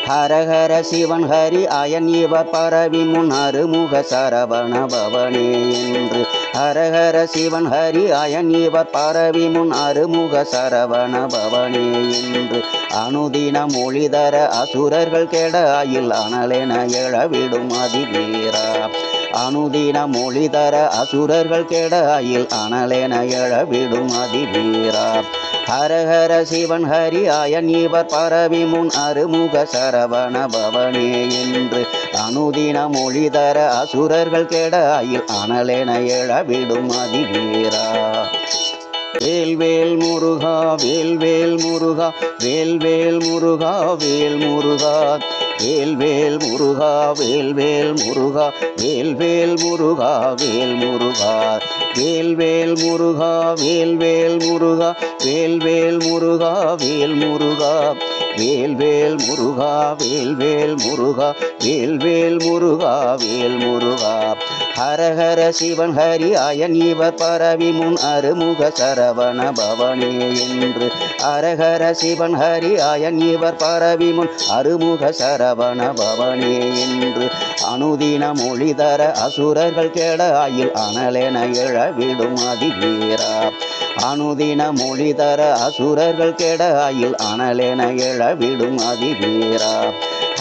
ஹரஹர Sivan Hari iron இவர் பரவி முன் அருமுக சரவண பவனே என்று. ஹரஹர சிவன் ஹரி அயன் இவர் பரவி முன் அருமுக சரவண பவனே என்று. அனுதின மொழிதர அசுரர்கள் கெட அயில் அனலென எழவிடும் அதிவீரா. அனுதின மொழிதர அசுரர்கள் கெட அயில் அனலென எழவிடும் அதிவீரா. ஹரஹர சிவன் ஹரி அயன் இவர் பரவி முன் அருமுக சரவண பவனே என்று. அனுதின மொழிதர அசுரர்கள் கெட அயில் அனலென எழவிடும் அதிவீரா. வேல்வேல் முருகா வேல்வேல் முருகா வேல்வேல் முருகா வேல் முருகா. வேல்வேல் முருகா வேல்வேல் முருகா வேல்வேல் முருகா வேல் முருகா. வேல்வேல் முருகா வேல்வேல் முருகா வேல்வேல் முருகா வேல் முருகா. வேல்வேல் முருகா வேல்வேல் முருகா வேல்வேல் முருகா வேல் முருகா. ஹரஹர சிவன் ஹரி அயன் இவர் பரவி முன் அருமுக சரவண பவனே என்று. ஹரஹர சிவன் ஹரி அயன் இவர் பரவி முன் அருமுக சரவண பவனே என்று. அனுதின மொழிதர அசுரர்கள் கெட அயில் அனலென எழவிடும் அதிவீரா. அனுதின மொழிதர அசுரர்கள் கெட அயில் அனலென எழவிடும் அதிவீரா.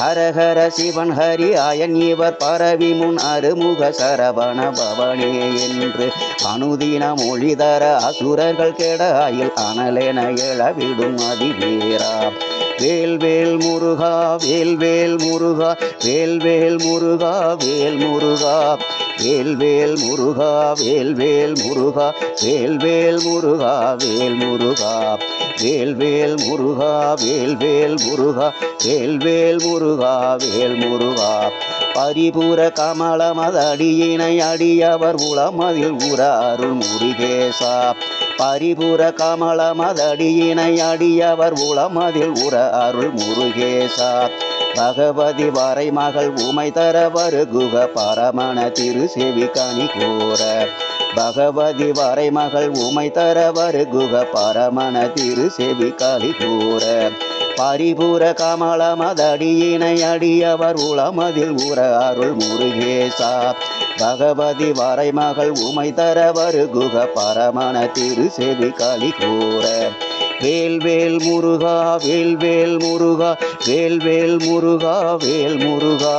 ஹரஹர சிவன் ஹரி அயன் இவர் பரவி முன் அருமுக சரவண பவனே என்று. அனுதின மொழிதர அசுரர்கள் கெட அயில் அனலென எழவிடும் அதிவீரா. வேல்வேல் முருகா வேல்வேல் முருகா வேல்வேல் முருகா வேல் முருகா. வேல்வேல் முருகா வேல்வேல் முருகா வேல்வேல் முருகா வேல் முருகா. வேல்வேல் முருகா வேல்வேல் முருகா வேல்வேல் முருகா வேல் முருகா. பரிபூர கமலமதடியினை அடியவர் உளமதில் உற அருள் முருகேசா. பரிபூர கமலமதடியினை அடியவர் உளமதில் உற அருள் முருகேசா. பகவதி வரை மகள் உமை தர வருகுக பரமண திரு செவி கனி கூற. பகவதி வரை மகள் உமை தர வருகுக பரமண திரு செவி கலி கூற. பரிபூர கமலமதடியினை அடியவர் உளமதில் உற அருள் முருகேசா. பகவதி வரை மகள் உமை தர வருகுக பரமண திரு செவி கலி கூற. வேல்வேல் முருகா வேல்வேல் முருகா வேல்வேல் முருகா வேல் முருகா.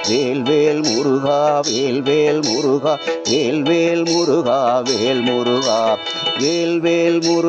வேல்வேல் முருகா வேல்வேல் முருகா வேல்வேல் முருகா வேல் முருகா. வேல்வேல் முருகா